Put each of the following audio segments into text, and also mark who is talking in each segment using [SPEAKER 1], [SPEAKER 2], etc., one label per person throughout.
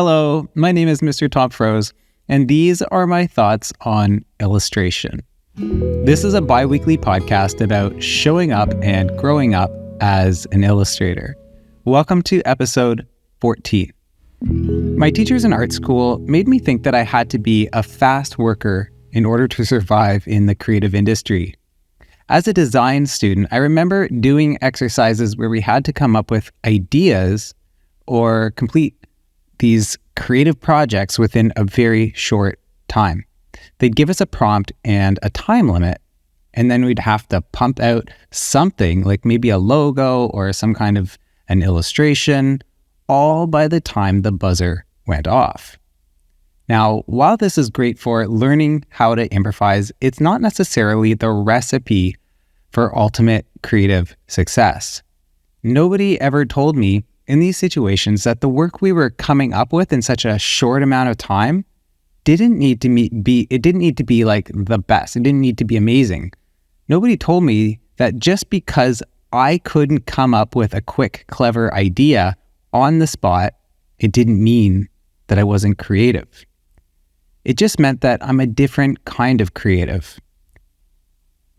[SPEAKER 1] Hello, my name is Mr. Tom Froze, and these are my thoughts on illustration. This is a bi-weekly podcast about showing up and growing up as an illustrator. Welcome to episode 14. My teachers in art school made me think that I had to be a fast worker in order to survive in the creative industry. As a design student, I remember doing exercises where we had to come up with ideas or complete these creative projects within a very short time. They'd give us a prompt and a time limit, and then we'd have to pump out something like maybe a logo or some kind of an illustration, all by the time the buzzer went off. Now, while this is great for learning how to improvise, it's not necessarily the recipe for ultimate creative success. Nobody ever told me in these situations that the work we were coming up with in such a short amount of time didn't need to be like the best. It didn't need to be amazing. Nobody told me that just because I couldn't come up with a quick, clever idea on the spot, it didn't mean that I wasn't creative. It just meant that I'm a different kind of creative.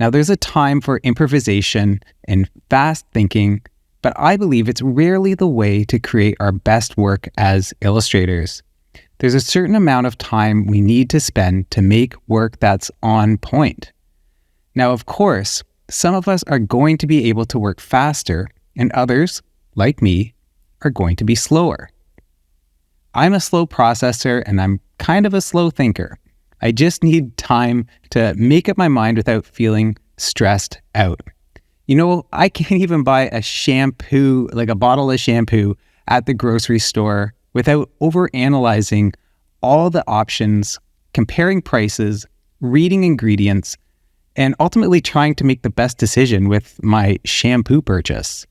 [SPEAKER 1] Now, there's a time for improvisation and fast thinking, but I believe it's rarely the way to create our best work as illustrators. There's a certain amount of time we need to spend to make work that's on point. Now, of course, some of us are going to be able to work faster, and others, like me, are going to be slower. I'm a slow processor, and I'm kind of a slow thinker. I just need time to make up my mind without feeling stressed out. You know, I can't even buy a shampoo, like a bottle of shampoo at the grocery store without overanalyzing all the options, comparing prices, reading ingredients, and ultimately trying to make the best decision with my shampoo purchase.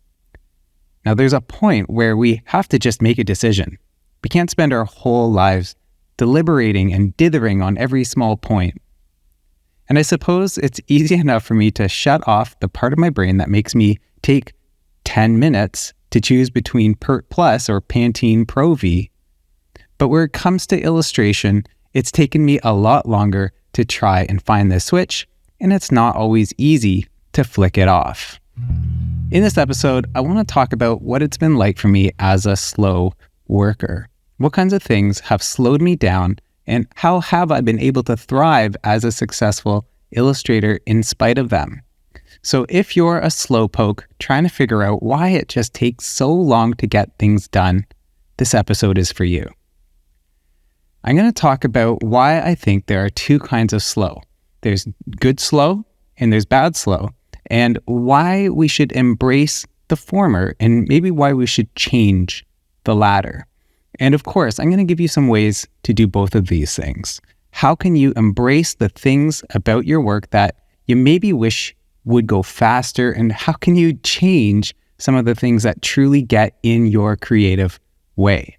[SPEAKER 1] Now, there's a point where we have to just make a decision. We can't spend our whole lives deliberating and dithering on every small point. And I suppose it's easy enough for me to shut off the part of my brain that makes me take 10 minutes to choose between Pert Plus or Pantene Pro V. But where it comes to illustration, it's taken me a lot longer to try and find this switch, and it's not always easy to flick it off. In this episode, I want to talk about what it's been like for me as a slow worker. What kinds of things have slowed me down, and how have I been able to thrive as a successful illustrator in spite of them? So if you're a slowpoke trying to figure out why it just takes so long to get things done, this episode is for you. I'm going to talk about why I think there are two kinds of slow. There's good slow and there's bad slow, and why we should embrace the former and maybe why we should change the latter. And of course, I'm going to give you some ways to do both of these things. How can you embrace the things about your work that you maybe wish would go faster? And how can you change some of the things that truly get in your creative way?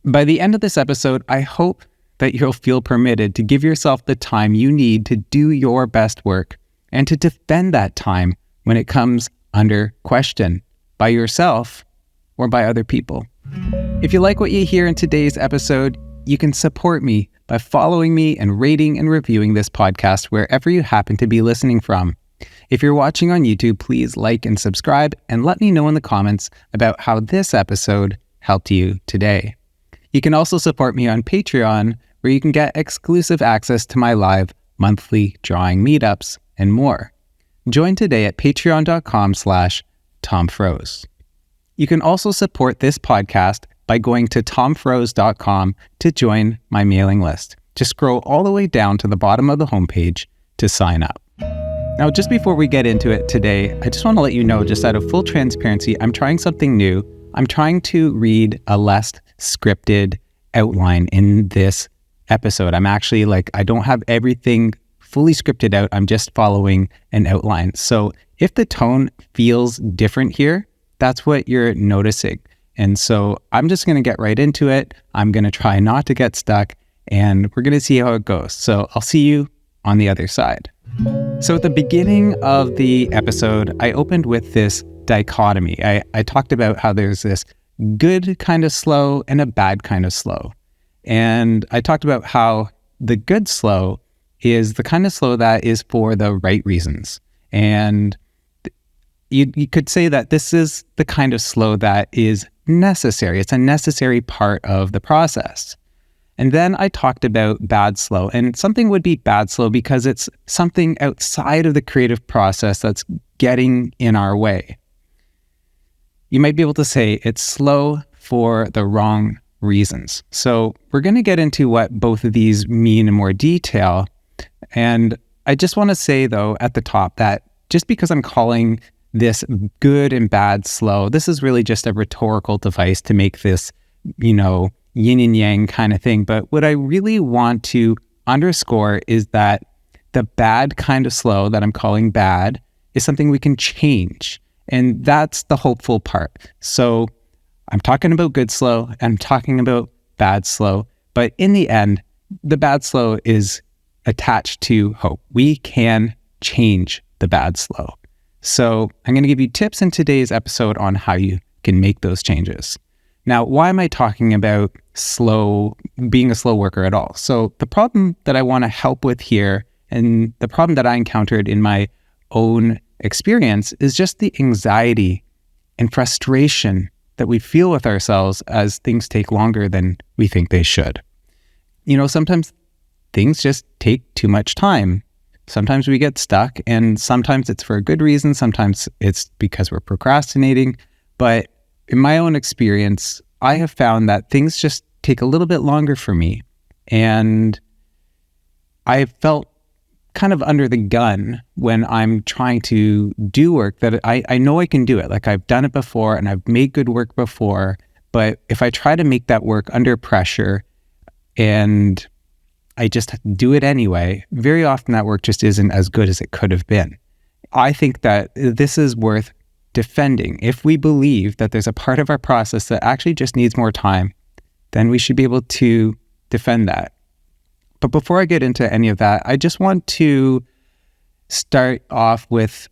[SPEAKER 1] By the end of this episode, I hope that you'll feel permitted to give yourself the time you need to do your best work and to defend that time when it comes under question by yourself or by other people. If you like what you hear in today's episode, you can support me by following me and rating and reviewing this podcast wherever you happen to be listening from. If you're watching on YouTube, please like and subscribe and let me know in the comments about how this episode helped you today. You can also support me on Patreon, where you can get exclusive access to my live monthly drawing meetups and more. Join today at patreon.com/TomFroze. You can also support this podcast by going to tomfroze.com to join my mailing list. Just scroll all the way down to the bottom of the homepage to sign up. Now, just before we get into it today, I just want to let you know, just out of full transparency, I'm trying something new. I'm trying to read a less scripted outline in this episode. I'm actually I don't have everything fully scripted out. I'm just following an outline. So if the tone feels different here, that's what you're noticing. And so I'm just going to get right into it. I'm going to try not to get stuck, and we're going to see how it goes. So I'll see you on the other side. So at the beginning of the episode, I opened with this dichotomy. I talked about how there's this good kind of slow and a bad kind of slow. And I talked about how the good slow is the kind of slow that is for the right reasons. And you could say that this is the kind of slow that is necessary. It's a necessary part of the process. And then I talked about bad slow, and something would be bad slow because it's something outside of the creative process that's getting in our way. You might be able to say it's slow for the wrong reasons. So we're going to get into what both of these mean in more detail. And I just want to say, though, at the top that just because I'm calling this good and bad slow, this is really just a rhetorical device to make this, yin and yang kind of thing. But what I really want to underscore is that the bad kind of slow that I'm calling bad is something we can change. And that's the hopeful part. So I'm talking about good slow, I'm talking about bad slow, but in the end, the bad slow is attached to hope. We can change the bad slow. So I'm going to give you tips in today's episode on how you can make those changes. Now, why am I talking about being a slow worker at all? So the problem that I want to help with here, and the problem that I encountered in my own experience, is just the anxiety and frustration that we feel with ourselves as things take longer than we think they should. Sometimes things just take too much time. Sometimes we get stuck, and sometimes it's for a good reason. Sometimes it's because we're procrastinating. But in my own experience, I have found that things just take a little bit longer for me. And I felt kind of under the gun when I'm trying to do work that I know I can do it. Like, I've done it before and I've made good work before. But if I try to make that work under pressure and I just do it anyway, very often that work just isn't as good as it could have been. I think that this is worth defending. If we believe that there's a part of our process that actually just needs more time, then we should be able to defend that. But before I get into any of that, I just want to start off with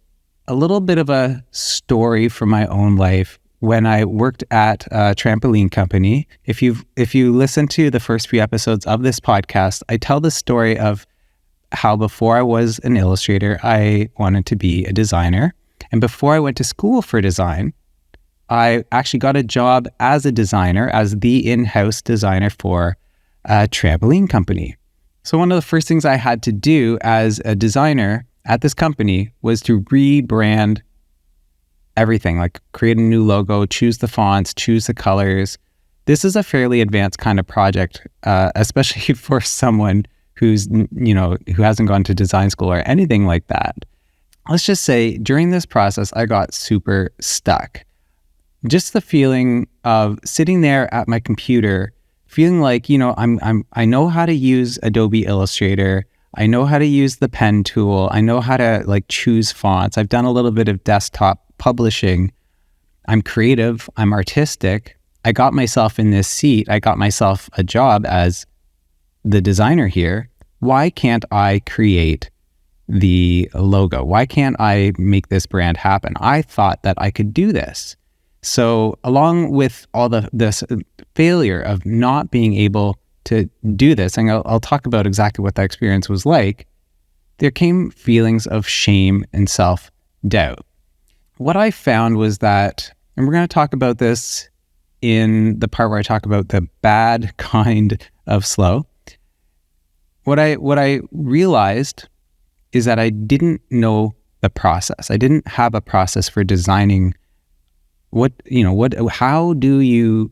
[SPEAKER 1] a little bit of a story from my own life when I worked at a trampoline company. If you listen to the first few episodes of this podcast, I tell the story of how before I was an illustrator, I wanted to be a designer. And before I went to school for design, I actually got a job as a designer, as the in-house designer for a trampoline company. So one of the first things I had to do as a designer at this company was to rebrand everything, like create a new logo, choose the fonts, choose the colors. This is a fairly advanced kind of project, especially for someone who hasn't gone to design school or anything like that. Let's just say during this process, I got super stuck. Just the feeling of sitting there at my computer, feeling like, I know how to use Adobe Illustrator. I know how to use the pen tool. I know how to choose fonts. I've done a little bit of desktop publishing. I'm creative. I'm artistic. I got myself in this seat. I got myself a job as the designer here. Why can't I create the logo? Why can't I make this brand happen? I thought that I could do this. So along with all this failure of not being able to do this, and I'll talk about exactly what that experience was like, there came feelings of shame and self-doubt. What I found was that, and we're going to talk about this in the part where I talk about the bad kind of slow, what I realized is that I didn't know the process. I didn't have a process for designing how do you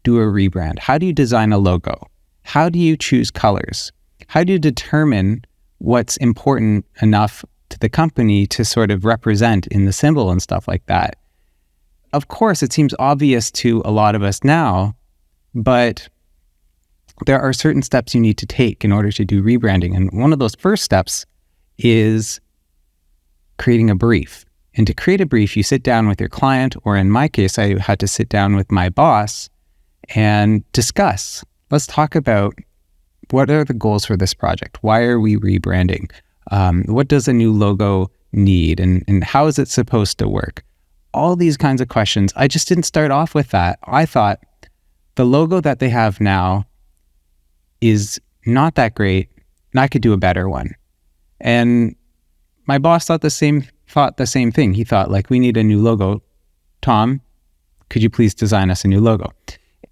[SPEAKER 1] do a rebrand? How do you design a logo? How do you choose colors? How do you determine what's important enough to the company to sort of represent in the symbol and stuff like that? Of course, it seems obvious to a lot of us now, but there are certain steps you need to take in order to do rebranding. And one of those first steps is creating a brief. And to create a brief, you sit down with your client, or in my case, I had to sit down with my boss and discuss. Let's talk about what are the goals for this project? Why are we rebranding? What does a new logo need? And how is it supposed to work? all these kinds of questions. I just didn't start off with that. I thought the logo that they have now is not that great, and I could do a better one. And my boss thought the same thing. He thought, like, we need a new logo. Tom, could you please design us a new logo?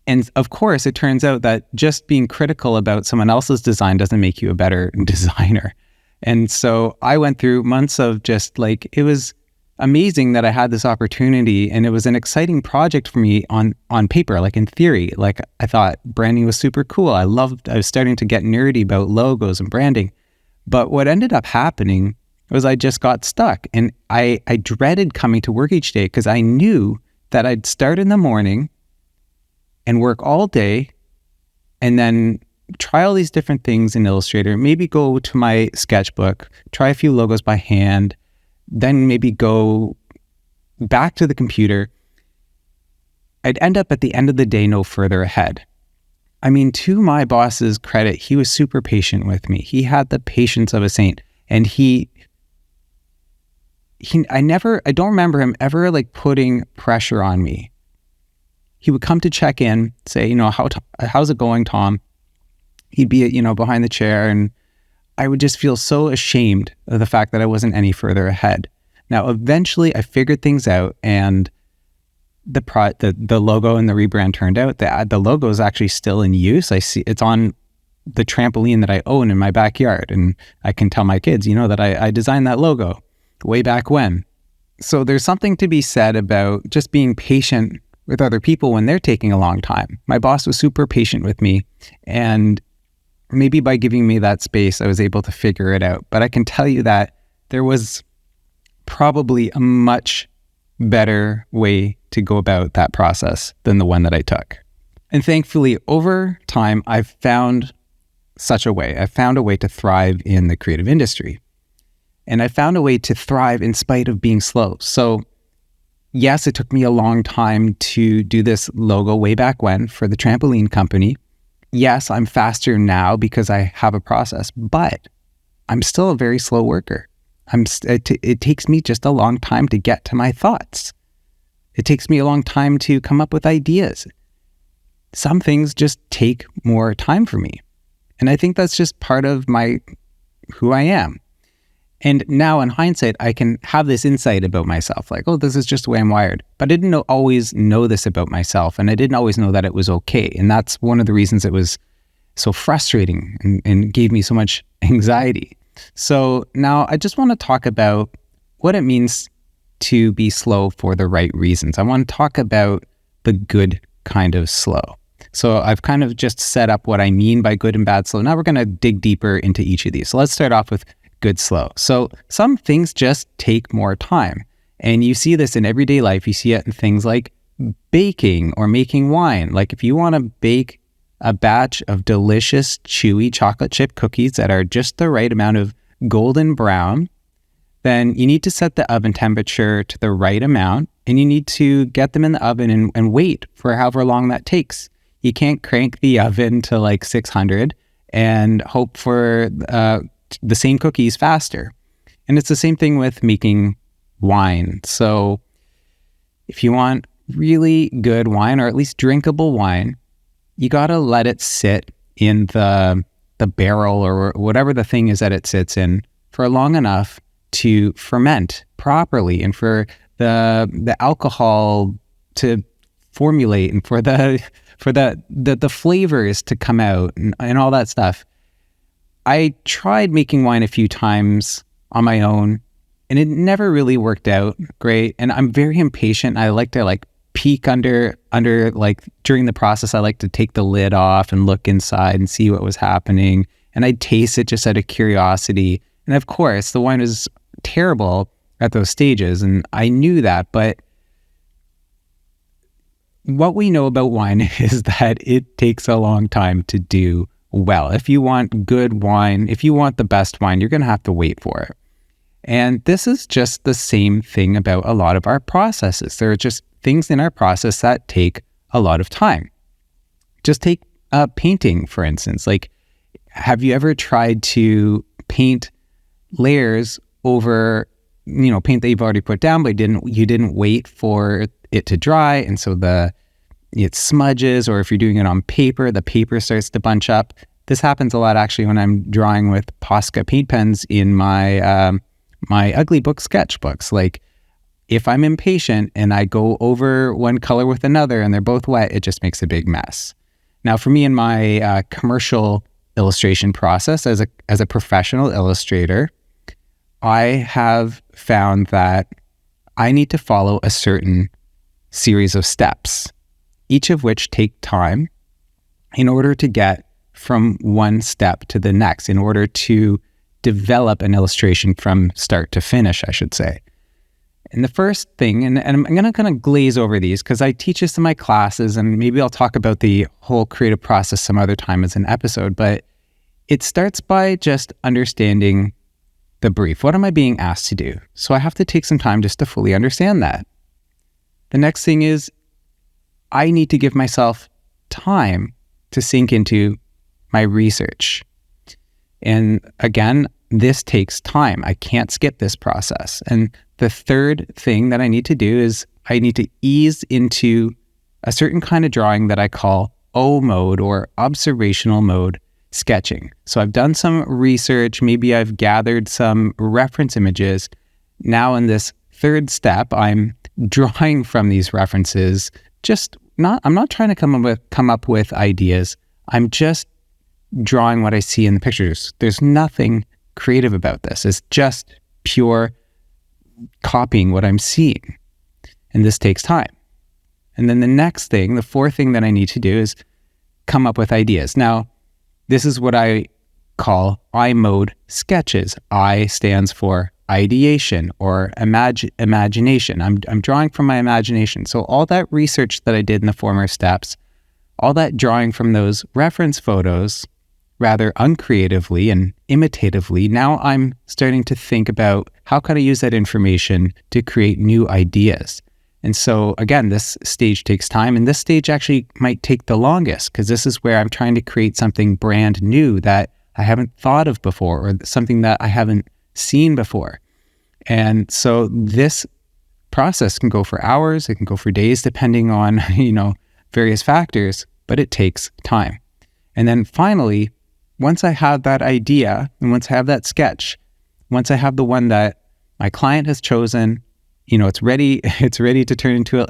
[SPEAKER 1] And of course, it turns out that just being critical about someone else's design doesn't make you a better designer. And so I went through months of just like, it was amazing that I had this opportunity, and it was an exciting project for me on paper, like in theory. Like, I thought branding was super cool. I was starting to get nerdy about logos and branding. But what ended up happening was I just got stuck, and I dreaded coming to work each day because I knew that I'd start in the morning and work all day and then try all these different things in Illustrator, maybe go to my sketchbook, try a few logos by hand, then maybe go back to the computer. I'd end up at the end of the day no further ahead. I mean, to my boss's credit, he was super patient with me. He had the patience of a saint, and I don't remember him ever like putting pressure on me. He would come to check in, say, how's it going, Tom? He'd be, behind the chair, and I would just feel so ashamed of the fact that I wasn't any further ahead. Now, eventually I figured things out, and the logo and the rebrand turned out that the logo is actually still in use. I see it's on the trampoline that I own in my backyard, and I can tell my kids, that I designed that logo way back when. So there's something to be said about just being patient with other people when they're taking a long time. My boss was super patient with me, and maybe by giving me that space, I was able to figure it out. But I can tell you that there was probably a much better way to go about that process than the one that I took. And thankfully, over time, I've found such a way. I found a way to thrive in the creative industry. And I found a way to thrive in spite of being slow. So yes, it took me a long time to do this logo way back when for the trampoline company. Yes, I'm faster now because I have a process, but I'm still a very slow worker. It takes me just a long time to get to my thoughts. It takes me a long time to come up with ideas. Some things just take more time for me. And I think that's just part of who I am. And now in hindsight, I can have this insight about myself, like, oh, this is just the way I'm wired. But I didn't always know this about myself, and I didn't always know that it was okay. And that's one of the reasons it was so frustrating and gave me so much anxiety. So now I just want to talk about what it means to be slow for the right reasons. I want to talk about the good kind of slow. So I've kind of just set up what I mean by good and bad slow. Now we're going to dig deeper into each of these. So let's start off with good slow. So some things just take more time. And you see this in everyday life. You see it in things like baking or making wine. Like if you want to bake a batch of delicious, chewy chocolate chip cookies that are just the right amount of golden brown, then you need to set the oven temperature to the right amount, and you need to get them in the oven and wait for however long that takes. You can't crank the oven to like 600 and hope for the same cookies faster. And it's the same thing with making wine. So if you want really good wine, or at least drinkable wine, you got to let it sit in the barrel or whatever the thing is that it sits in for long enough to ferment properly, and for the alcohol to formulate, and for the flavors to come out and all that stuff. I tried making wine a few times on my own, and it never really worked out great. And I'm very impatient. I like to peek under during the process. I like to take the lid off and look inside and see what was happening. And I'd taste it just out of curiosity. And of course, the wine was terrible at those stages, and I knew that. But what we know about wine is that it takes a long time to do well. If you want good wine, if you want the best wine, you're going to have to wait for it. And this is just the same thing about a lot of our processes. There are just things in our process that take a lot of time. Just take painting, for instance. Like, have you ever tried to paint layers over paint that you've already put down, but you didn't wait for it to dry, and so it smudges, or if you're doing it on paper, the paper starts to bunch up. This happens a lot actually when I'm drawing with Posca paint pens in my my Ugly Book sketchbooks. Like, if I'm impatient and I go over one color with another and they're both wet, it just makes a big mess. Now, for me in my commercial illustration process as a professional illustrator, I have found that I need to follow a certain series of steps, each of which take time in order to get from one step to the next, in order to develop an illustration from start to finish, I should say. And the first thing, and I'm going to kind of glaze over these because I teach this in my classes, and maybe I'll talk about the whole creative process some other time as an episode, but it starts by just understanding the brief. What am I being asked to do? So I have to take some time just to fully understand that. The next thing is I need to give myself time to sink into my research. And again, this takes time. I can't skip this process. And the third thing that I need to do is I need to ease into a certain kind of drawing that I call O mode, or observational mode sketching. So I've done some research, maybe I've gathered some reference images. Now in this third step, I'm drawing from these references. I'm not trying to come up with ideas. I'm just drawing what I see in the pictures. There's nothing creative about this. It's just pure copying what I'm seeing. And this takes time. And then the next thing, the fourth thing that I need to do is come up with ideas. Now, this is what I call I mode sketches. I stands for ideation or imagination. I'm drawing from my imagination. So all that research that I did in the former steps, all that drawing from those reference photos, rather uncreatively and imitatively, now I'm starting to think about how can I use that information to create new ideas. And so again, this stage takes time, and this stage actually might take the longest because this is where I'm trying to create something brand new that I haven't thought of before, or something that I haven't seen before. And so this process can go for hours, it can go for days, depending on, various factors, but it takes time. And then finally, once I have that idea, and once I have that sketch, once I have the one that my client has chosen, it's ready to turn into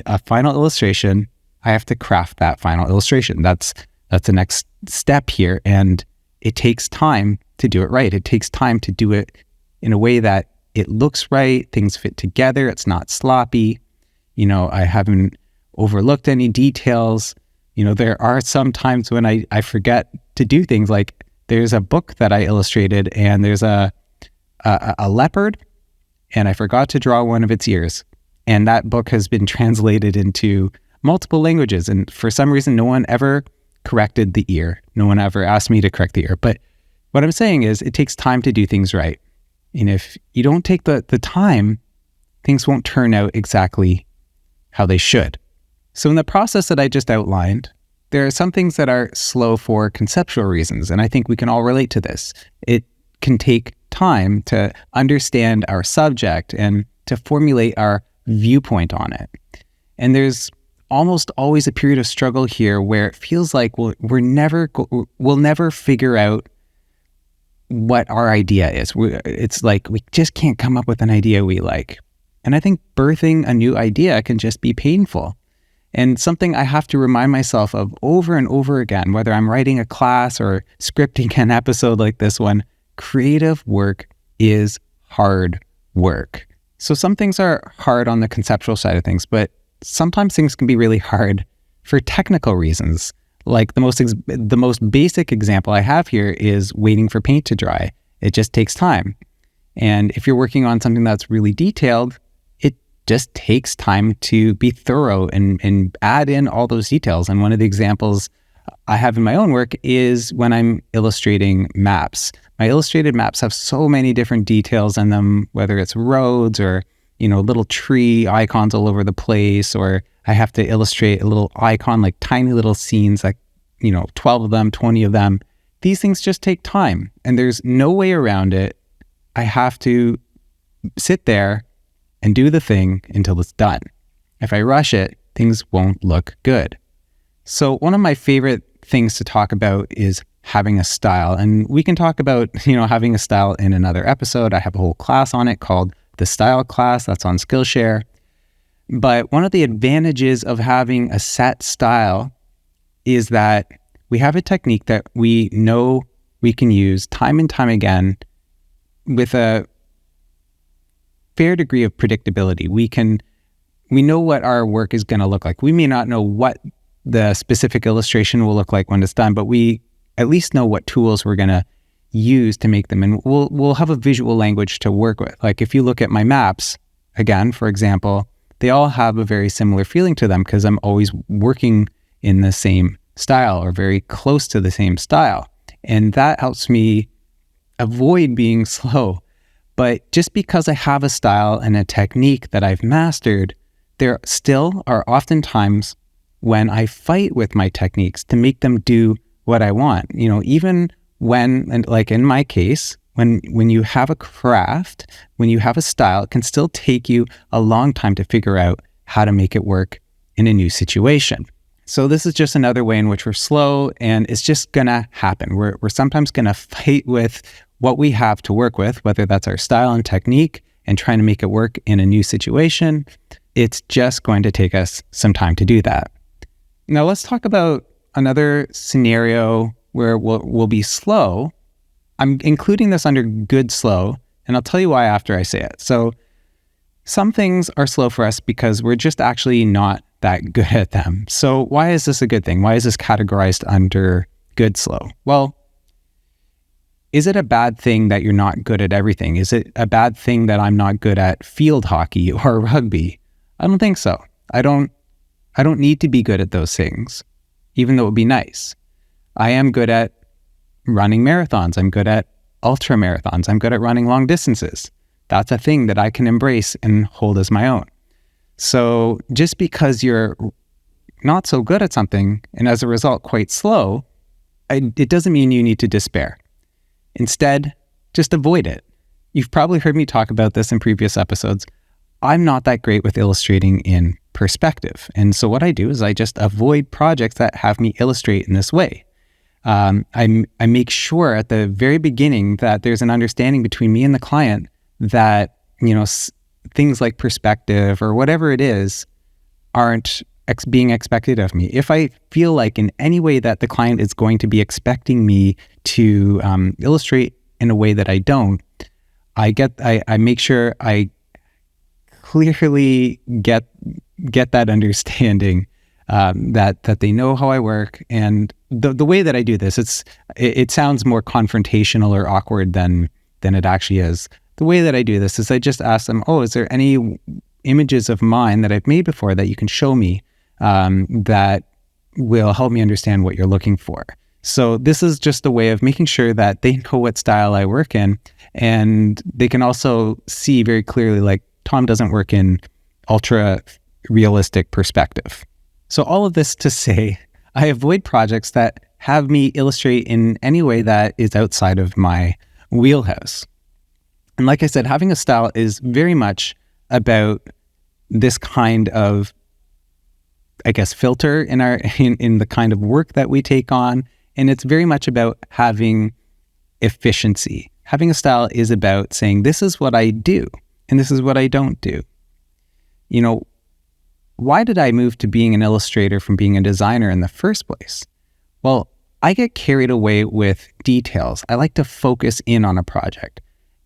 [SPEAKER 1] a final illustration, I have to craft that final illustration. That's the next step here. And it takes time to do it right. It takes time to do it in a way that it looks right, things fit together, it's not sloppy. I haven't overlooked any details. There are some times when I forget to do things, like there's a book that I illustrated and there's a leopard, and I forgot to draw one of its ears. And that book has been translated into multiple languages. And for some reason, no one ever corrected the ear. No one ever asked me to correct the ear. But what I'm saying is it takes time to do things right. And if you don't take the time, things won't turn out exactly how they should. So in the process that I just outlined, there are some things that are slow for conceptual reasons, and I think we can all relate to this. It can take time to understand our subject and to formulate our viewpoint on it. And there's almost always a period of struggle here where it feels like we'll never figure out what our idea is. It's like we just can't come up with an idea we like. And I think birthing a new idea can just be painful. And something I have to remind myself of over and over again, whether I'm writing a class or scripting an episode like this one, creative work is hard work. So some things are hard on the conceptual side of things, but sometimes things can be really hard for technical reasons. Like the most basic example I have here is waiting for paint to dry. It just takes time. And if you're working on something that's really detailed, it just takes time to be thorough and add in all those details. And one of the examples I have in my own work is when I'm illustrating maps. My illustrated maps have so many different details in them, whether it's roads or, little tree icons all over the place, or I have to illustrate a little icon, like tiny little scenes, like, 12 of them, 20 of them. These things just take time, and there's no way around it. I have to sit there and do the thing until it's done. If I rush it, things won't look good. So one of my favorite things to talk about is having a style. And we can talk about, having a style in another episode. I have a whole class on it called the Style Class. That's on Skillshare. But one of the advantages of having a set style is that we have a technique that we know we can use time and time again with a fair degree of predictability. We know what our work is going to look like. We may not know what the specific illustration will look like when it's done, but we at least know what tools we're going to use to make them. And we'll have a visual language to work with. Like if you look at my maps, again, for example, they all have a very similar feeling to them because I'm always working in the same style or very close to the same style. And that helps me avoid being slow. But just because I have a style and a technique that I've mastered, there still are often times when I fight with my techniques to make them do what I want. Even when, and like in my case, when you have a craft, when you have a style, it can still take you a long time to figure out how to make it work in a new situation. So this is just another way in which we're slow, and it's just gonna happen. We're sometimes gonna fight with what we have to work with, whether that's our style and technique and trying to make it work in a new situation. It's just going to take us some time to do that. Now let's talk about another scenario where we'll be slow. I'm including this under good slow, and I'll tell you why after I say it. So some things are slow for us because we're just actually not that good at them. So why is this a good thing? Why is this categorized under good slow? Well, is it a bad thing that you're not good at everything? Is it a bad thing that I'm not good at field hockey or rugby? I don't think so. I don't need to be good at those things, even though it would be nice. I am good at running marathons. I'm good at ultra marathons. I'm good at running long distances. That's a thing that I can embrace and hold as my own. So just because you're not so good at something and as a result quite slow, it doesn't mean you need to despair. Instead, just avoid it. You've probably heard me talk about this in previous episodes. I'm not that great with illustrating in perspective. And so what I do is I just avoid projects that have me illustrate in this way. I make sure at the very beginning that there's an understanding between me and the client that, things like perspective or whatever it is aren't being expected of me. If I feel like in any way that the client is going to be expecting me to illustrate in a way that I don't, I make sure I clearly get that understanding that they know how I work. And the way that I do this, it sounds more confrontational or awkward than it actually is. The way that I do this is I just ask them, is there any images of mine that I've made before that you can show me that will help me understand what you're looking for? So this is just a way of making sure that they know what style I work in, and they can also see very clearly, like, Tom doesn't work in ultra realistic perspective. So all of this to say, I avoid projects that have me illustrate in any way that is outside of my wheelhouse. And like I said, having a style is very much about this kind of, I guess, filter in the kind of work that we take on. And it's very much about having efficiency. Having a style is about saying, this is what I do and this is what I don't do. Why did I move to being an illustrator from being a designer in the first place? Well, I get carried away with details. I like to focus in on a project.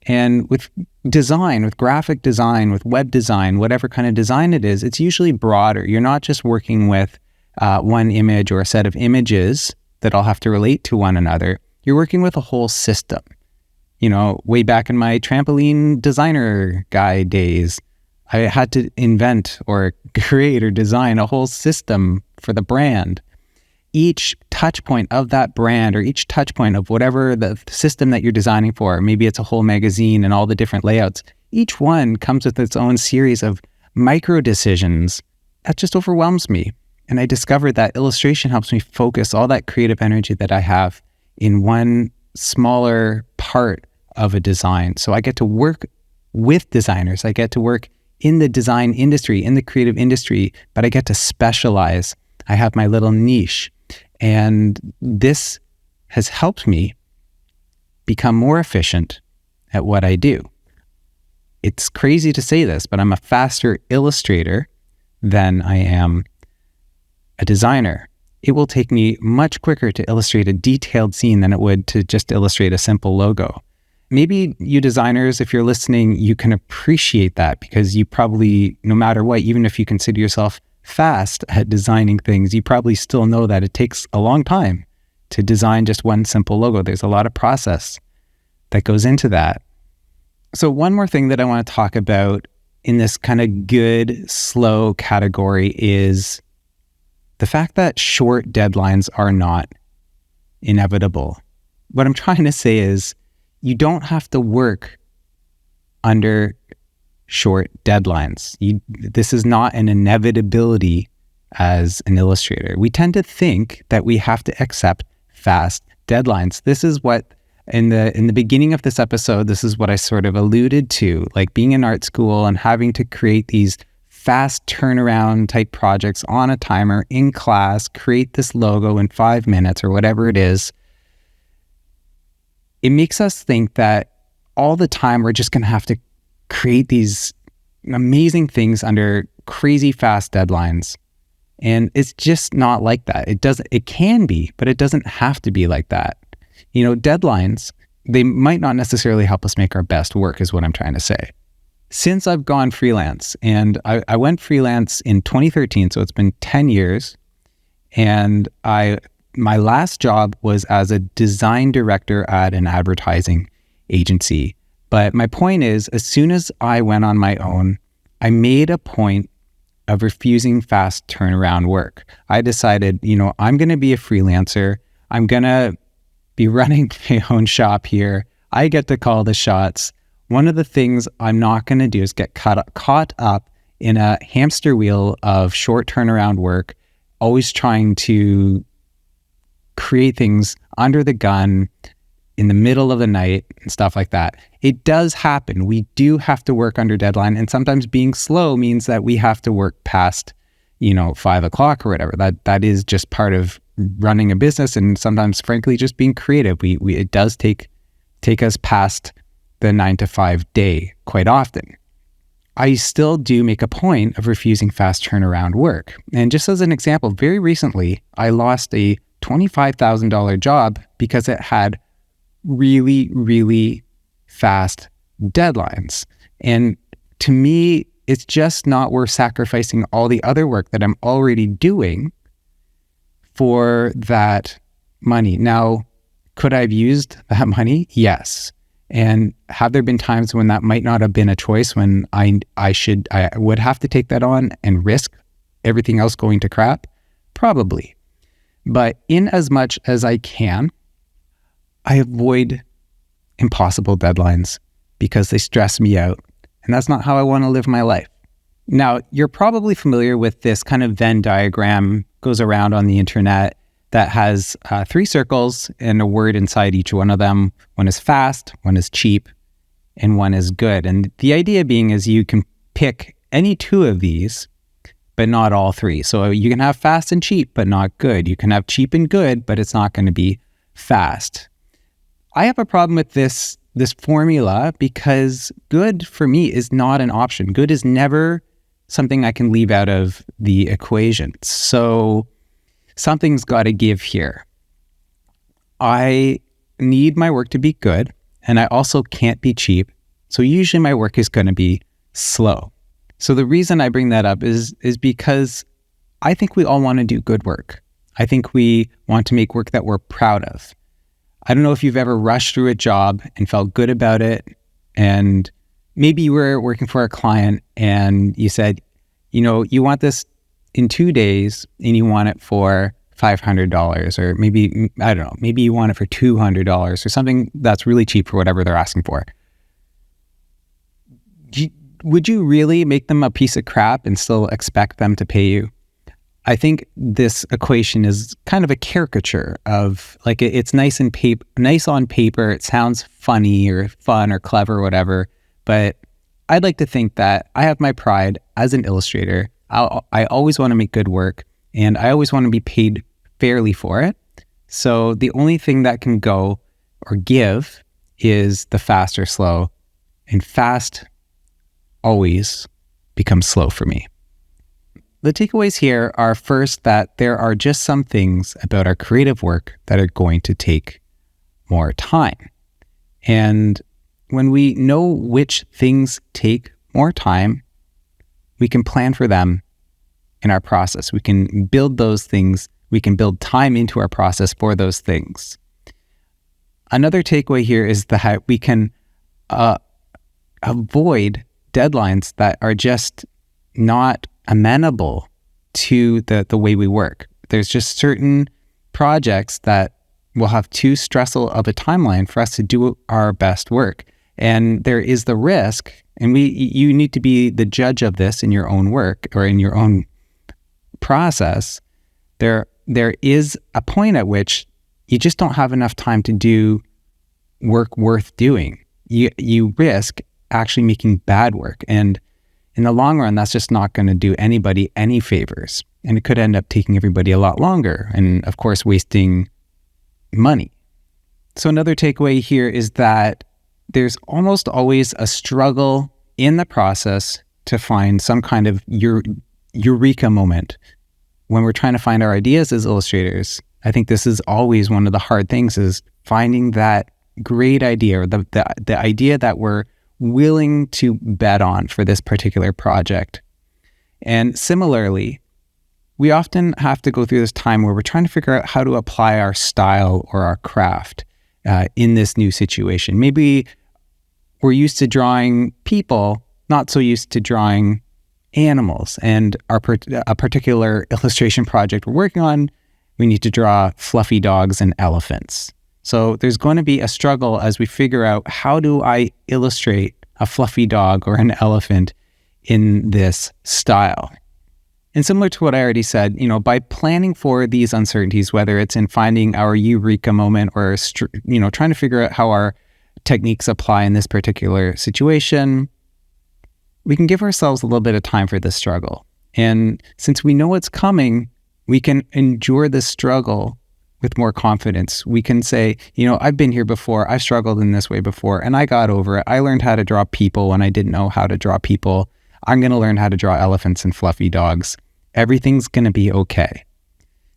[SPEAKER 1] And with design, with graphic design, with web design, whatever kind of design it is, it's usually broader. You're not just working with one image or a set of images that all have to relate to one another. You're working with a whole system. Way back in my trampoline designer guy days, I had to invent or create or design a whole system for the brand. Each touch point of that brand or each touch point of whatever the system that you're designing for, maybe it's a whole magazine and all the different layouts, each one comes with its own series of micro decisions. That just overwhelms me. And I discovered that illustration helps me focus all that creative energy that I have in one smaller part of a design. So I get to work with designers. I get to work in the design industry, in the creative industry, but I get to specialize. I have my little niche. And this has helped me become more efficient at what I do. It's crazy to say this, but I'm a faster illustrator than I am a designer. It will take me much quicker to illustrate a detailed scene than it would to just illustrate a simple logo. Maybe you designers, if you're listening, you can appreciate that because you probably, no matter what, even if you consider yourself fast at designing things, you probably still know that it takes a long time to design just one simple logo. There's a lot of process that goes into that. So one more thing that I want to talk about in this kind of good, slow category is the fact that short deadlines are not inevitable. What I'm trying to say is you don't have to work under short deadlines. This is not an inevitability as an illustrator. We tend to think that we have to accept fast deadlines. This is what, in the beginning of this episode, this is what I sort of alluded to, like being in art school and having to create these fast turnaround type projects on a timer in class, create this logo in 5 minutes or whatever it is. It makes us think that all the time we're just going to have to create these amazing things under crazy fast deadlines. And it's just not like that. It can be, but it doesn't have to be like that. You know, deadlines, they might not necessarily help us make our best work is what I'm trying to say. Since I've gone freelance, and I went freelance in 2013, so it's been 10 years, and my last job was as a design director at an advertising agency. But my point is, as soon as I went on my own, I made a point of refusing fast turnaround work. I decided, I'm going to be a freelancer. I'm going to be running my own shop here. I get to call the shots. One of the things I'm not going to do is get caught up in a hamster wheel of short turnaround work, always trying to create things under the gun in the middle of the night and stuff like that. It does happen. We do have to work under deadline. And sometimes being slow means that we have to work past, 5 o'clock or whatever. That is just part of running a business. And sometimes, frankly, just being creative. It does take us past the 9 to 5 day quite often. I still do make a point of refusing fast turnaround work. And just as an example, very recently, I lost a $25,000 job because it had really, really fast deadlines. And to me, it's just not worth sacrificing all the other work that I'm already doing for that money. Now, could I have used that money? Yes. And have there been times when that might not have been a choice, when I would have to take that on and risk everything else going to crap? Probably. But in as much as I can, I avoid impossible deadlines because they stress me out. And that's not how I want to live my life. Now, you're probably familiar with this kind of Venn diagram, goes around on the internet, that has 3 circles and a word inside each one of them. One is fast, one is cheap, and one is good. And the idea being is you can pick any 2 of these, but not all 3. So you can have fast and cheap, but not good. You can have cheap and good, but it's not going to be fast. I have a problem with this formula because good for me is not an option. Good is never something I can leave out of the equation. So something's got to give here. I need my work to be good, and I also can't be cheap. So usually my work is going to be slow. So the reason I bring that up is because I think we all want to do good work. I think we want to make work that we're proud of. I don't know if you've ever rushed through a job and felt good about it, and maybe you were working for a client and you said, you want this in 2 days and you want it for $500, or maybe, I don't know, maybe you want it for $200 or something that's really cheap for whatever they're asking for. Would you really make them a piece of crap and still expect them to pay you? I think this equation is kind of a caricature of, like, it's nice on paper. It sounds funny or fun or clever or whatever, but I'd like to think that I have my pride as an illustrator. I always want to make good work, and I always want to be paid fairly for it. So the only thing that can go or give is the fast or slow, and fast always becomes slow for me. The takeaways here are first that there are just some things about our creative work that are going to take more time. And when we know which things take more time, we can plan for them in our process. We can build those things. We can build time into our process for those things. Another takeaway here is that we can avoid deadlines that are just not amenable to the way we work. There's just certain projects that will have too stressful of a timeline for us to do our best work. And there is the risk, and you need to be the judge of this in your own work or in your own process. There is a point at which you just don't have enough time to do work worth doing. You risk actually making bad work. And in the long run, that's just not going to do anybody any favors. And it could end up taking everybody a lot longer and, of course, wasting money. So another takeaway here is that there's almost always a struggle in the process to find some kind of eureka moment. When we're trying to find our ideas as illustrators, I think this is always one of the hard things, is finding that great idea, or the idea that we're willing to bet on for this particular project. And similarly, we often have to go through this time where we're trying to figure out how to apply our style or our craft in this new situation. Maybe we're used to drawing people, not so used to drawing animals. And a particular illustration project we're working on, we need to draw fluffy dogs and elephants. So there's going to be a struggle as we figure out, how do I illustrate a fluffy dog or an elephant in this style? And similar to what I already said, by planning for these uncertainties, whether it's in finding our eureka moment or, trying to figure out how our techniques apply in this particular situation, we can give ourselves a little bit of time for this struggle. And since we know what's coming, we can endure this struggle with more confidence. We can say, I've been here before, I've struggled in this way before, and I got over it. I learned how to draw people when I didn't know how to draw people. I'm going to learn how to draw elephants and fluffy dogs. Everything's going to be okay.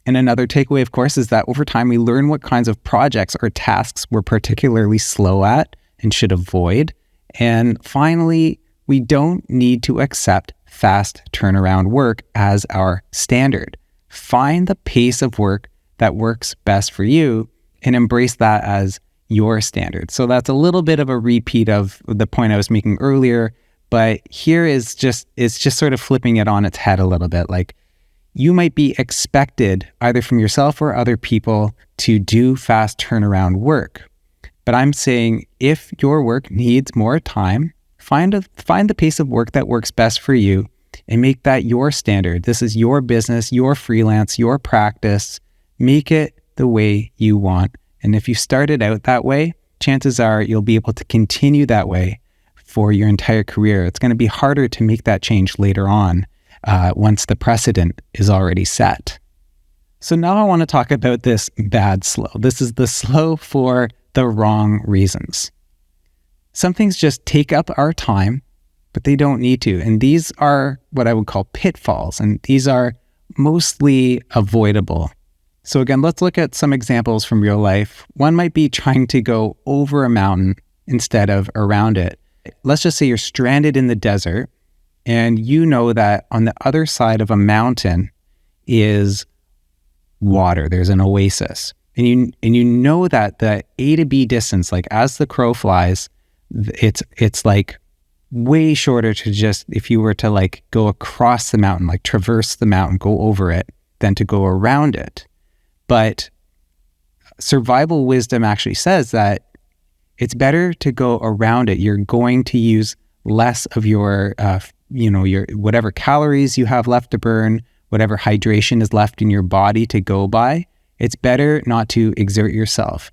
[SPEAKER 1] And another takeaway, of course, is that over time we learn what kinds of projects or tasks we're particularly slow at and should avoid. And finally, we don't need to accept fast turnaround work as our standard. Find the pace of work that works best for you and embrace that as your standard. So that's a little bit of a repeat of the point I was making earlier, but here it's just sort of flipping it on its head a little bit. Like, you might be expected either from yourself or other people to do fast turnaround work. But I'm saying, if your work needs more time, find the pace of work that works best for you and make that your standard. This is your business, your freelance, your practice. Make it the way you want. And if you started out that way, chances are you'll be able to continue that way for your entire career. It's going to be harder to make that change later on once the precedent is already set. So now I want to talk about this bad slow. This is the slow for the wrong reasons. Some things just take up our time, but they don't need to. And these are what I would call pitfalls, and these are mostly avoidable. So again, let's look at some examples from real life. One might be trying to go over a mountain instead of around it. Let's just say you're stranded in the desert, and you know that on the other side of a mountain is water. There's an oasis. And you know that the A to B distance, like as the crow flies, it's like way shorter to just, if you were to like go across the mountain, like traverse the mountain, go over it, than to go around it. But survival wisdom actually says that it's better to go around it. You're going to use less of your whatever calories you have left to burn, whatever hydration is left in your body to go by. It's better not to exert yourself.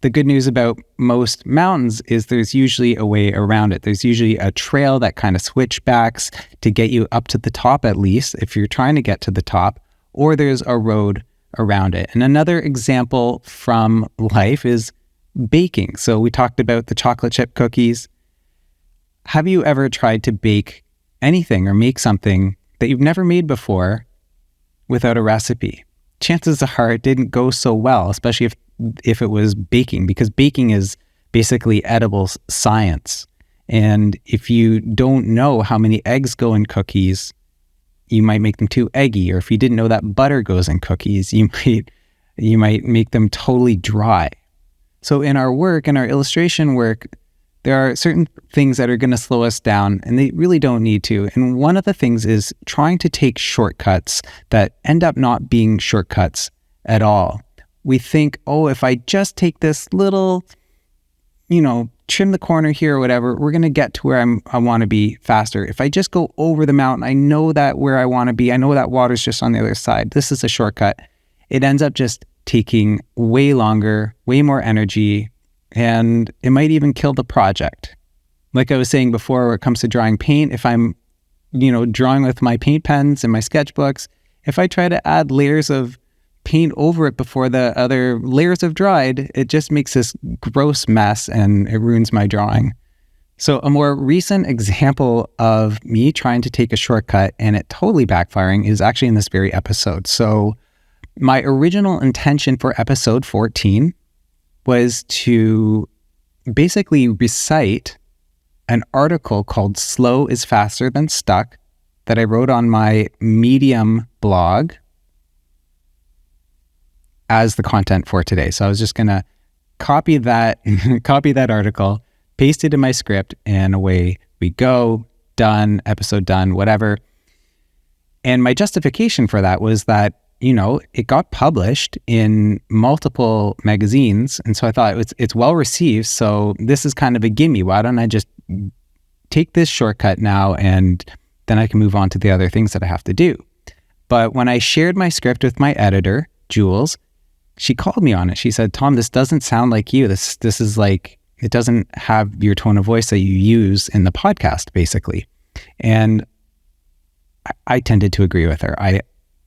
[SPEAKER 1] The good news about most mountains is there's usually a way around it. There's usually a trail that kind of switchbacks to get you up to the top, at least if you're trying to get to the top, or there's a road around it. And another example from life is baking. So we talked about the chocolate chip cookies. Have you ever tried to bake anything or make something that you've never made before without a recipe? Chances are it didn't go so well, especially if it was baking, because baking is basically edible science. And if you don't know how many eggs go in cookies, you might make them too eggy. Or if you didn't know that butter goes in cookies, you might make them totally dry. So in our work, in our illustration work, there are certain things that are going to slow us down, and they really don't need to. And one of the things is trying to take shortcuts that end up not being shortcuts at all. We think, oh, if I just take this little, trim the corner here or whatever, we're going to get to where I want to be faster. If I just go over the mountain, I know that where I want to be. I know that water's just on the other side. This is a shortcut. It ends up just taking way longer, way more energy, and it might even kill the project. Like I was saying before, when it comes to drawing paint, if I'm, drawing with my paint pens and my sketchbooks, if I try to add layers of paint over it before the other layers have dried, it just makes this gross mess and it ruins my drawing. So a more recent example of me trying to take a shortcut and it totally backfiring is actually in this very episode. So my original intention for episode 14 was to basically recite an article called "Slow is Faster Than Stuck" that I wrote on my Medium blog as the content for today. So I was just going to copy that article, paste it in my script, and away we go. Done, episode done, whatever. And my justification for that was that, it got published in multiple magazines. And so I thought it's well received. So this is kind of a gimme. Why don't I just take this shortcut now and then I can move on to the other things that I have to do. But when I shared my script with my editor, Jules, she called me on it. She said, "Tom, this doesn't sound like you. This is like, it doesn't have your tone of voice that you use in the podcast, basically." And I tended to agree with her. I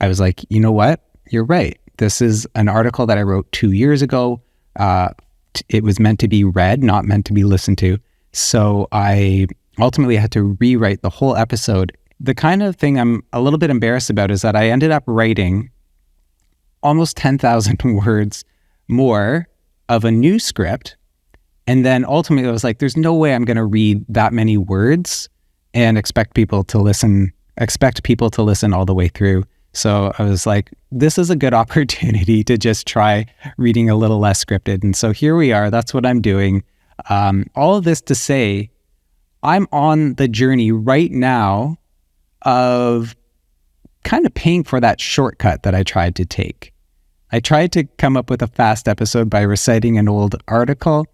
[SPEAKER 1] was like, you know what? You're right. This is an article that I wrote 2 years ago. It was meant to be read, not meant to be listened to. So I ultimately had to rewrite the whole episode. The kind of thing I'm a little bit embarrassed about is that I ended up writing almost 10,000 words more of a new script. And then ultimately I was like, there's no way I'm going to read that many words and expect people to listen all the way through. So I was like, this is a good opportunity to just try reading a little less scripted. And so here we are. That's what I'm doing. All of this to say, I'm on the journey right now of kind of paying for that shortcut that I tried to take. I tried to come up with a fast episode by reciting an old article,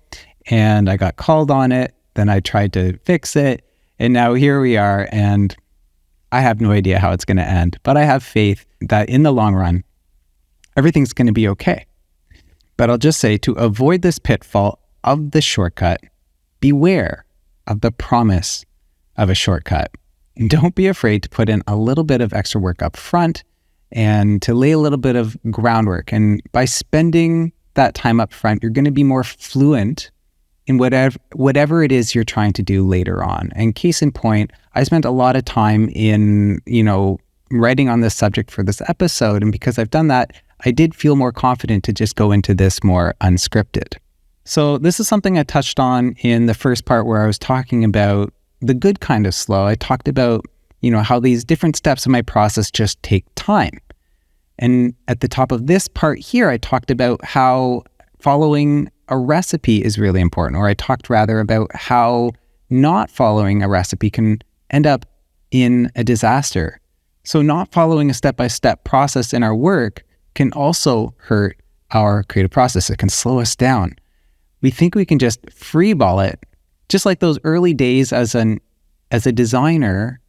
[SPEAKER 1] and I got called on it. Then I tried to fix it, and now here we are, and I have no idea how it's going to end, but I have faith that in the long run, everything's going to be okay. But I'll just say, to avoid this pitfall of the shortcut, beware of the promise of a shortcut. Don't be afraid to put in a little bit of extra work up front and to lay a little bit of groundwork. And by spending that time up front, you're going to be more fluent in whatever it is you're trying to do later on. And case in point, I spent a lot of time in, writing on this subject for this episode. And because I've done that, I did feel more confident to just go into this more unscripted. So this is something I touched on in the first part where I was talking about the good kind of slow. I talked about, how these different steps in my process just take time. And at the top of this part here, I talked about how following a recipe is really important, or I talked rather about how not following a recipe can end up in a disaster. So not following a step-by-step process in our work can also hurt our creative process. It can slow us down. We think we can just freeball it, just like those early days as a designer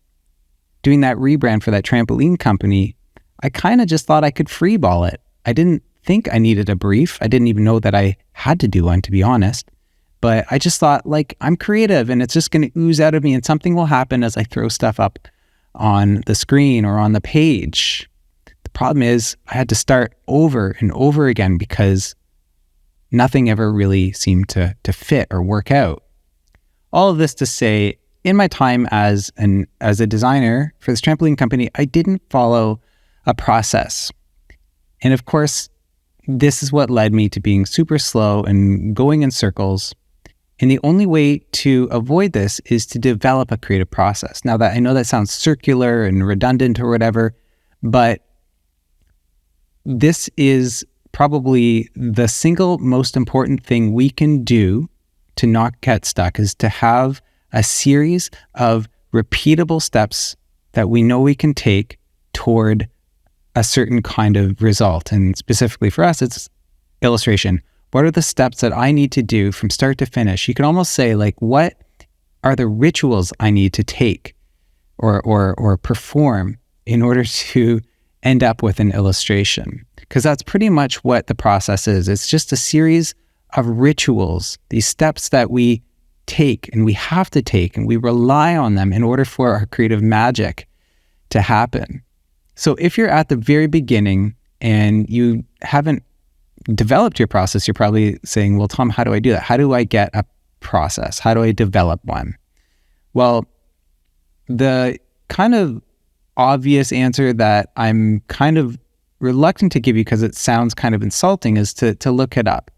[SPEAKER 1] doing that rebrand for that trampoline company. I kind of just thought I could freeball it. I didn't think I needed a brief. I didn't even know that I had to do one, to be honest. But I just thought, like, I'm creative and it's just going to ooze out of me and something will happen as I throw stuff up on the screen or on the page. The problem is I had to start over and over again because nothing ever really seemed to fit or work out. All of this to say, in my time as a designer for this trampoline company, I didn't follow a process. And of course, this is what led me to being super slow and going in circles. And the only way to avoid this is to develop a creative process. Now, that I know that sounds circular and redundant or whatever, but this is probably the single most important thing we can do to not get stuck, is to have a series of repeatable steps that we know we can take toward a certain kind of result. And specifically for us, it's illustration. What are the steps that I need to do from start to finish? You can almost say, like, what are the rituals I need to take or perform in order to end up with an illustration? Because that's pretty much what the process is. It's just a series of rituals, these steps that we take and we have to take and we rely on them in order for our creative magic to happen. So if you're at the very beginning and you haven't developed your process, you're probably saying, well, Tom, how do I do that? How do I get a process? How do I develop one? Well, the kind of obvious answer that I'm kind of reluctant to give you because it sounds kind of insulting is to look it up.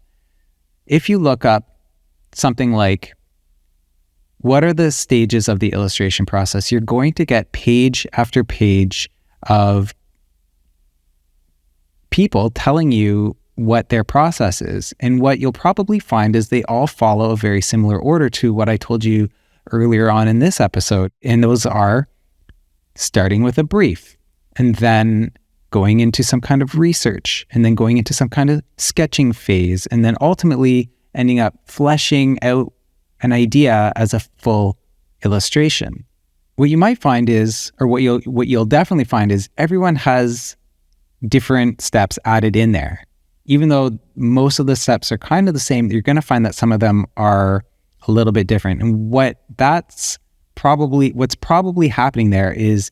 [SPEAKER 1] If you look up something like, what are the stages of the illustration process? You're going to get page after page of people telling you what their process is. And what you'll probably find is they all follow a very similar order to what I told you earlier on in this episode. And those are starting with a brief, and then going into some kind of research, and then going into some kind of sketching phase, and then ultimately ending up fleshing out an idea as a full illustration. What you might find is, or what you'll definitely find is, everyone has different steps added in there. Even though most of the steps are kind of the same, you're going to find that some of them are a little bit different. And what's probably happening there is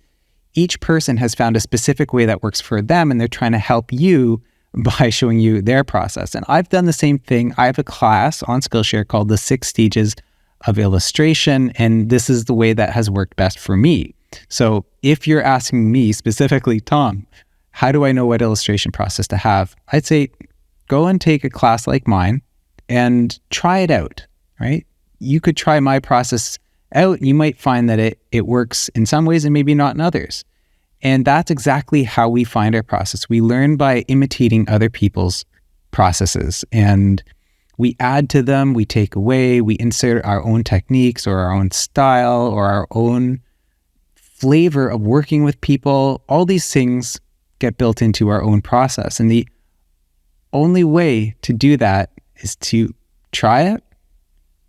[SPEAKER 1] each person has found a specific way that works for them, and they're trying to help you by showing you their process. And I've done the same thing. I have a class on Skillshare called the 6 Stages of Illustration, and this is the way that has worked best for me. So if you're asking me specifically, Tom, how do I know what illustration process to have? I'd say go and take a class like mine and try it out, right? You could try my process out. You might find that it works in some ways and maybe not in others. And that's exactly how we find our process. We learn by imitating other people's processes, and we add to them, we take away, we insert our own techniques or our own style or our own flavor of working with people. All these things get built into our own process. And the only way to do that is to try it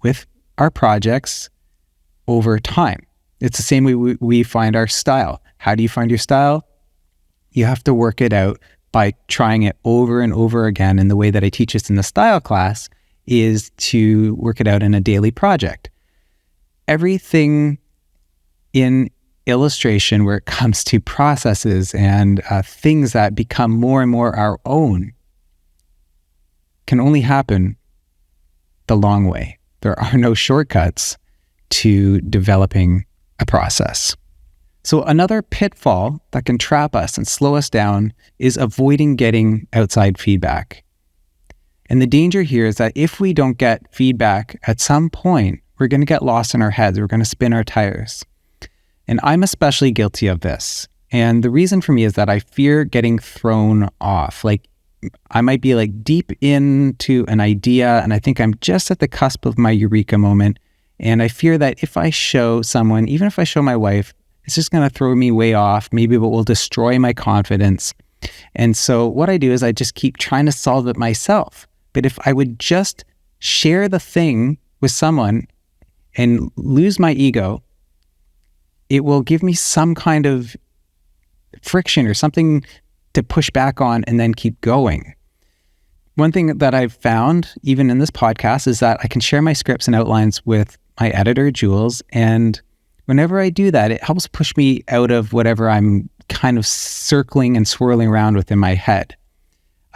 [SPEAKER 1] with our projects over time. It's the same way we find our style. How do you find your style? You have to work it out by trying it over and over again. And the way that I teach this in the style class is to work it out in a daily project. Everything in illustration, where it comes to processes and things that become more and more our own, can only happen the long way. There are no shortcuts to developing a process. So another pitfall that can trap us and slow us down is avoiding getting outside feedback. And the danger here is that if we don't get feedback at some point, we're going to get lost in our heads. We're going to spin our tires. And I'm especially guilty of this. And the reason for me is that I fear getting thrown off. Like, I might be like deep into an idea and I think I'm just at the cusp of my eureka moment. And I fear that if I show someone, even if I show my wife, it's just going to throw me way off. Maybe it will destroy my confidence. And so what I do is I just keep trying to solve it myself. But if I would just share the thing with someone and lose my ego, it will give me some kind of friction or something to push back on and then keep going. One thing that I've found, even in this podcast, is that I can share my scripts and outlines with my editor, Jules. And whenever I do that, it helps push me out of whatever I'm kind of circling and swirling around with in my head.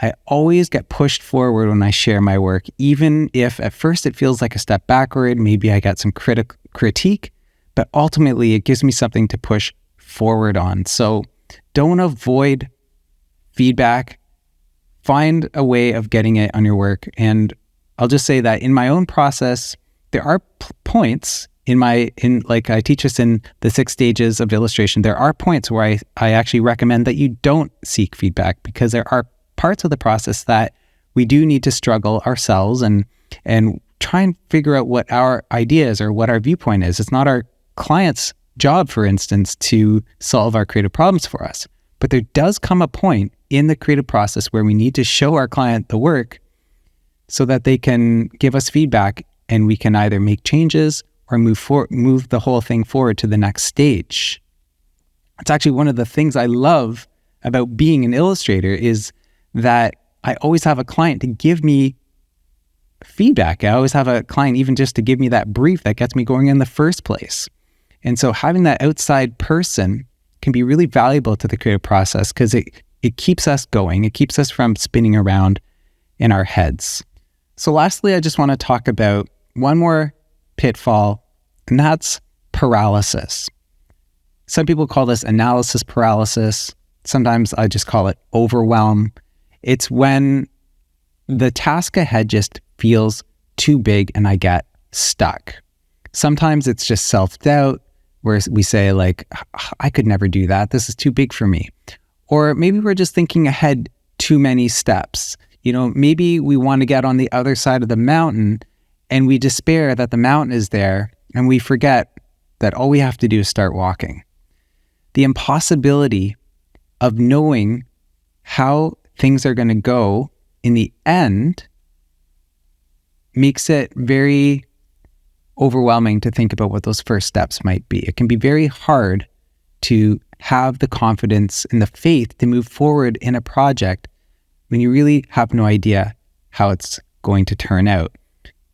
[SPEAKER 1] I always get pushed forward when I share my work, even if at first it feels like a step backward. Maybe I get some critique, but ultimately it gives me something to push forward on. So don't avoid feedback. Find a way of getting it on your work. And I'll just say that in my own process, there are points like I teach us in the 6 stages of illustration, there are points where I actually recommend that you don't seek feedback, because there are parts of the process that we do need to struggle ourselves and try and figure out what our idea is or what our viewpoint is. It's not our client's job, for instance, to solve our creative problems for us. But there does come a point in the creative process where we need to show our client the work so that they can give us feedback and we can either make changes or move the whole thing forward to the next stage. It's actually one of the things I love about being an illustrator is that I always have a client to give me feedback. I always have a client even just to give me that brief that gets me going in the first place. And so having that outside person can be really valuable to the creative process because it keeps us going. It keeps us from spinning around in our heads. So lastly, I just want to talk about one more pitfall, and that's paralysis. Some people call this analysis paralysis. Sometimes I just call it overwhelm. It's when the task ahead just feels too big and I get stuck. Sometimes it's just self-doubt where we say like, I could never do that. This is too big for me. Or maybe we're just thinking ahead too many steps. Maybe we want to get on the other side of the mountain and we despair that the mountain is there and we forget that all we have to do is start walking. The impossibility of knowing how things are going to go in the end makes it very overwhelming to think about what those first steps might be. It can be very hard to have the confidence and the faith to move forward in a project when you really have no idea how it's going to turn out.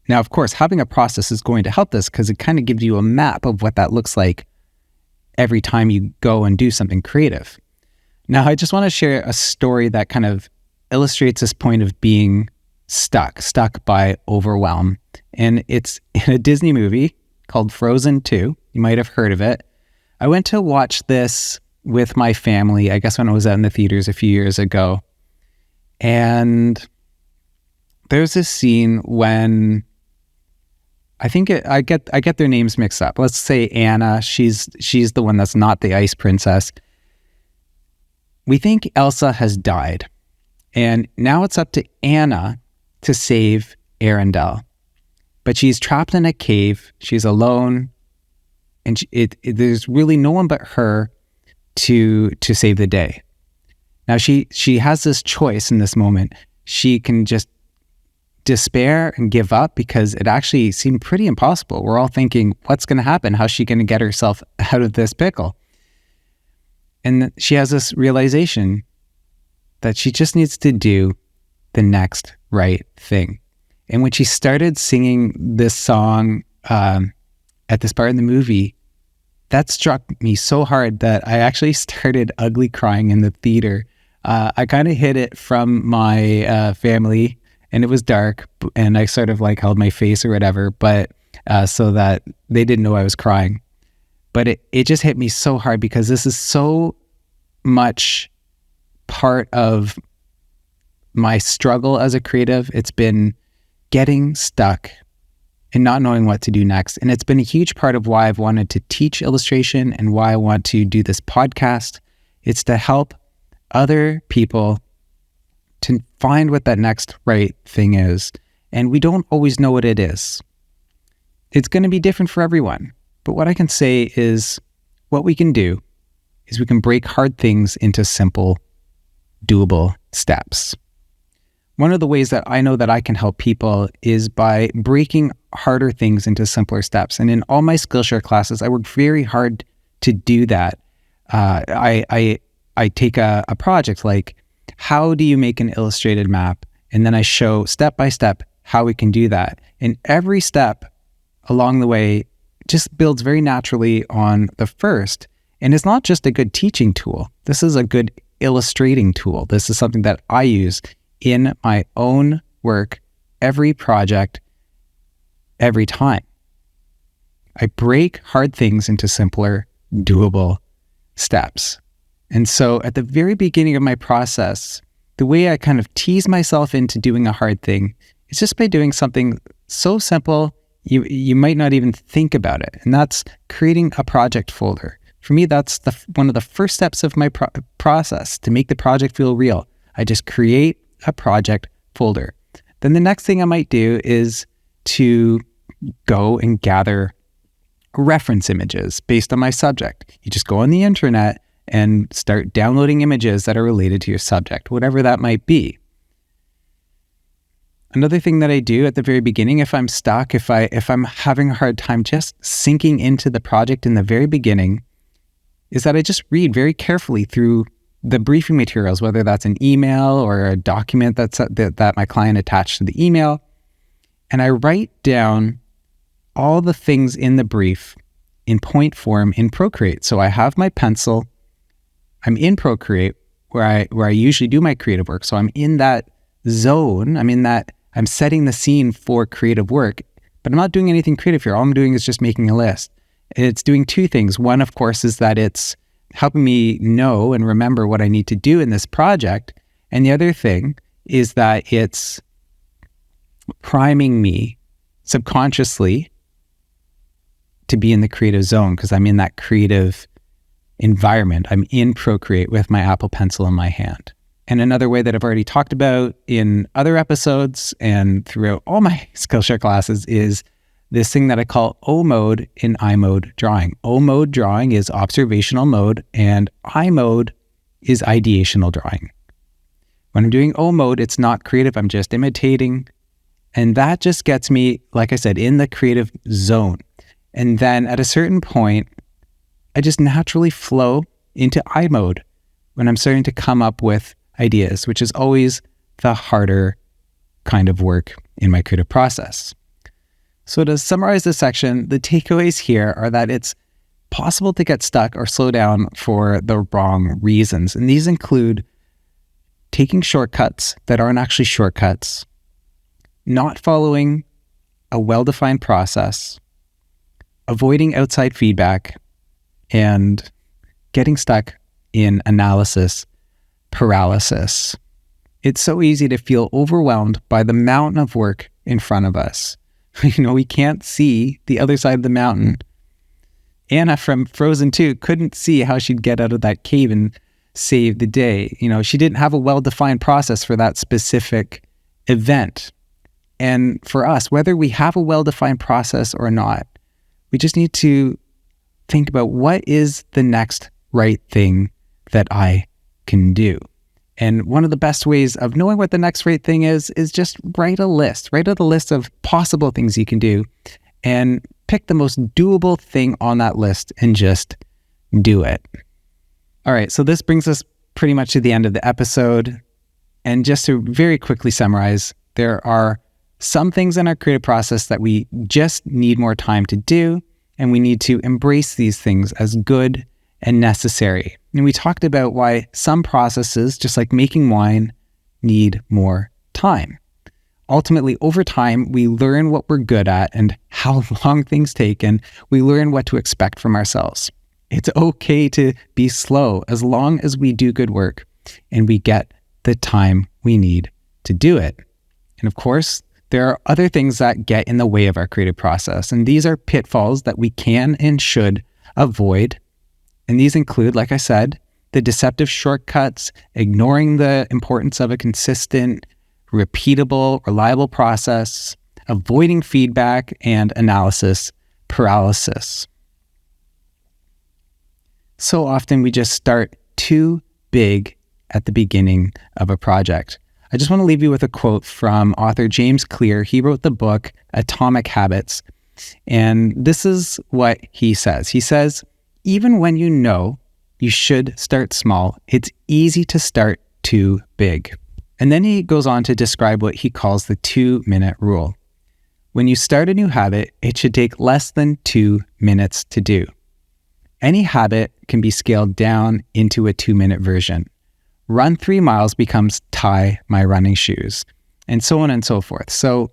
[SPEAKER 1] Now, of course, having a process is going to help this because it kind of gives you a map of what that looks like every time you go and do something creative. Now, I just want to share a story that kind of illustrates this point of being stuck by overwhelm. And it's in a Disney movie called Frozen 2. You might have heard of it. I went to watch this with my family, I guess when I was out in the theaters a few years ago. And there's this scene when I get their names mixed up. Let's say Anna, she's the one that's not the ice princess. We think Elsa has died. And now it's up to Anna to save Arendelle. But she's trapped in a cave. She's alone. And there's really no one but her to save the day. Now she has this choice in this moment. She can just despair and give up because it actually seemed pretty impossible. We're all thinking, what's going to happen? How's she going to get herself out of this pickle? And she has this realization that she just needs to do the next right thing. And when she started singing this song at this part in the movie, that struck me so hard that I actually started ugly crying in the theater. I kind of hid it from my family, and it was dark, and I sort of like held my face or whatever, but so that they didn't know I was crying. But it just hit me so hard because this is so much part of my struggle as a creative. It's been getting stuck and not knowing what to do next. And it's been a huge part of why I've wanted to teach illustration and why I want to do this podcast. It's to help other people to find what that next right thing is. And we don't always know what it is. It's going to be different for everyone. But what I can say is what we can do is we can break hard things into simple, doable steps. One of the ways that I know that I can help people is by breaking harder things into simpler steps. And in all my Skillshare classes, I work very hard to do that. I take a project like, how do you make an illustrated map? And then I show step by step how we can do that. And every step along the way just builds very naturally on the first. And it's not just a good teaching tool. This is a good illustrating tool. This is something that I use in my own work, every project, every time. I break hard things into simpler, doable steps. And so at the very beginning of my process, the way I kind of tease myself into doing a hard thing is just by doing something so simple, you might not even think about it. And that's creating a project folder. For me, that's one of the first steps of my process to make the project feel real. I just create a project folder. Then the next thing I might do is to go and gather reference images based on my subject. You just go on the internet and start downloading images that are related to your subject, whatever that might be. Another thing that I do at the very beginning, if I'm stuck, if I'm having a hard time just sinking into the project in the very beginning, is that I just read very carefully through the briefing materials, whether that's an email or a document that my client attached to the email. And I write down all the things in the brief in point form in Procreate. So I have my pencil, I'm in Procreate where I usually do my creative work. So I'm in that zone, I'm setting the scene for creative work, but I'm not doing anything creative here. All I'm doing is just making a list. It's doing two things. One, of course, is that it's helping me know and remember what I need to do in this project. And the other thing is that it's priming me subconsciously to be in the creative zone because I'm in that creative environment. I'm in Procreate with my Apple Pencil in my hand. And another way that I've already talked about in other episodes and throughout all my Skillshare classes is this thing that I call O mode in I mode drawing. O mode drawing is observational mode and I mode is ideational drawing. When I'm doing O mode, it's not creative, I'm just imitating. And that just gets me, like I said, in the creative zone. And then at a certain point, I just naturally flow into I mode when I'm starting to come up with ideas, which is always the harder kind of work in my creative process. So to summarize this section, the takeaways here are that it's possible to get stuck or slow down for the wrong reasons. And these include taking shortcuts that aren't actually shortcuts, not following a well-defined process, avoiding outside feedback, and getting stuck in analysis paralysis. It's so easy to feel overwhelmed by the mountain of work in front of us. We can't see the other side of the mountain. Anna from Frozen 2 couldn't see how she'd get out of that cave and save the day. She didn't have a well-defined process for that specific event. And for us, whether we have a well-defined process or not, we just need to think about what is the next right thing that I can do. And one of the best ways of knowing what the next right thing is just write a list. Write out a list of possible things you can do and pick the most doable thing on that list and just do it. All right, so this brings us pretty much to the end of the episode. And just to very quickly summarize, there are some things in our creative process that we just need more time to do, and we need to embrace these things as good and necessary. And we talked about why some processes, just like making wine, need more time. Ultimately, over time, we learn what we're good at and how long things take, and we learn what to expect from ourselves. It's okay to be slow as long as we do good work and we get the time we need to do it. And of course, there are other things that get in the way of our creative process, and these are pitfalls that we can and should avoid. And these include, like I said, the deceptive shortcuts, ignoring the importance of a consistent, repeatable, reliable process, avoiding feedback, and analysis paralysis. So often we just start too big at the beginning of a project. I just want to leave you with a quote from author James Clear. He wrote the book Atomic Habits, and this is what he says. He says, even when you should start small, it's easy to start too big. And then he goes on to describe what he calls the 2-minute rule. When you start a new habit, it should take less than 2 minutes to do. Any habit can be scaled down into a 2-minute version. Run 3 miles becomes tie my running shoes, and so on and so forth. So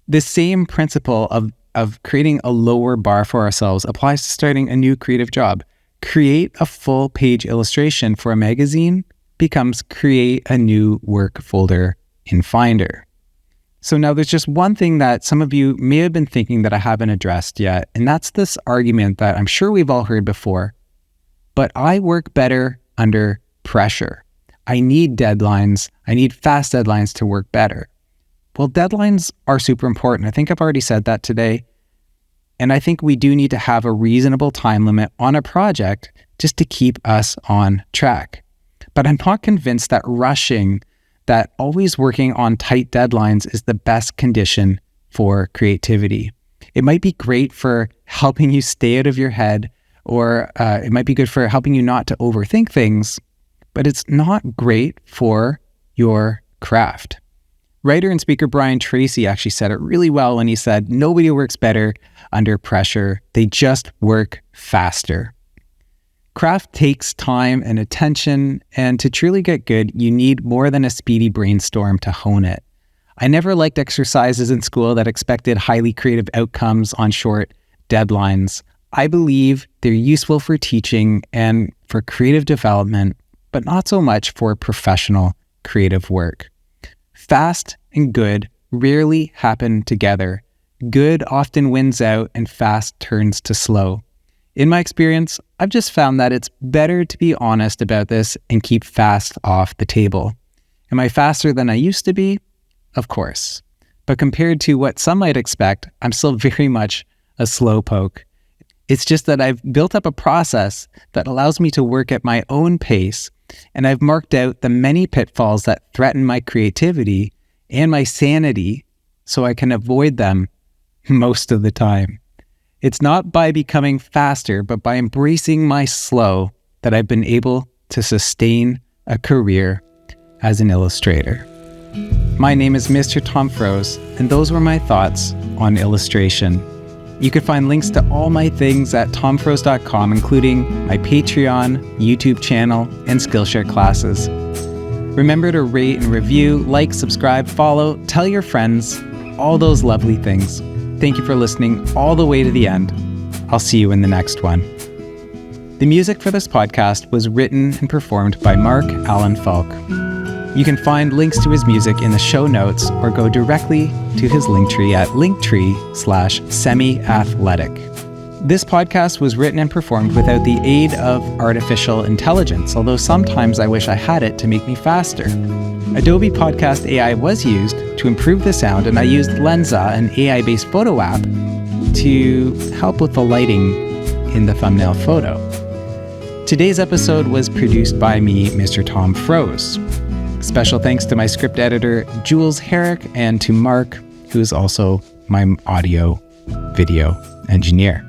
[SPEAKER 1] the same principle of creating a lower bar for ourselves applies to starting a new creative job. Create a full page illustration for a magazine becomes create a new work folder in Finder. So now there's just one thing that some of you may have been thinking that I haven't addressed yet, and that's this argument that I'm sure we've all heard before, but I work better under pressure. I need deadlines. I need fast deadlines to work better. Well, deadlines are super important. I think I've already said that today. And I think we do need to have a reasonable time limit on a project just to keep us on track. But I'm not convinced that rushing, that always working on tight deadlines is the best condition for creativity. It might be great for helping you stay out of your head, or it might be good for helping you not to overthink things, but it's not great for your craft. Writer and speaker Brian Tracy actually said it really well when he said, nobody works better under pressure. They just work faster. Craft takes time and attention, and to truly get good, you need more than a speedy brainstorm to hone it. I never liked exercises in school that expected highly creative outcomes on short deadlines. I believe they're useful for teaching and for creative development, but not so much for professional creative work. Fast and good rarely happen together. Good often wins out and fast turns to slow. In my experience, I've just found that it's better to be honest about this and keep fast off the table. Am I faster than I used to be? Of course. But compared to what some might expect, I'm still very much a slowpoke. It's just that I've built up a process that allows me to work at my own pace, and I've marked out the many pitfalls that threaten my creativity and my sanity so I can avoid them most of the time. It's not by becoming faster, but by embracing my slow that I've been able to sustain a career as an illustrator. My name is Mr. Tom Froese, and those were my thoughts on illustration. You can find links to all my things at tomfroese.com, including my Patreon, YouTube channel, and Skillshare classes. Remember to rate and review, like, subscribe, follow, tell your friends, all those lovely things. Thank you for listening all the way to the end. I'll see you in the next one. The music for this podcast was written and performed by Mark Allen Falk. You can find links to his music in the show notes or go directly to his Linktree at linktree/semiathletic. This podcast was written and performed without the aid of artificial intelligence, although sometimes I wish I had it to make me faster. Adobe Podcast AI was used to improve the sound, and I used Lensa, an AI-based photo app, to help with the lighting in the thumbnail photo. Today's episode was produced by me, Mr. Tom Froese. Special thanks to my script editor, Jules Herrick, and to Mark, who is also my audio video engineer.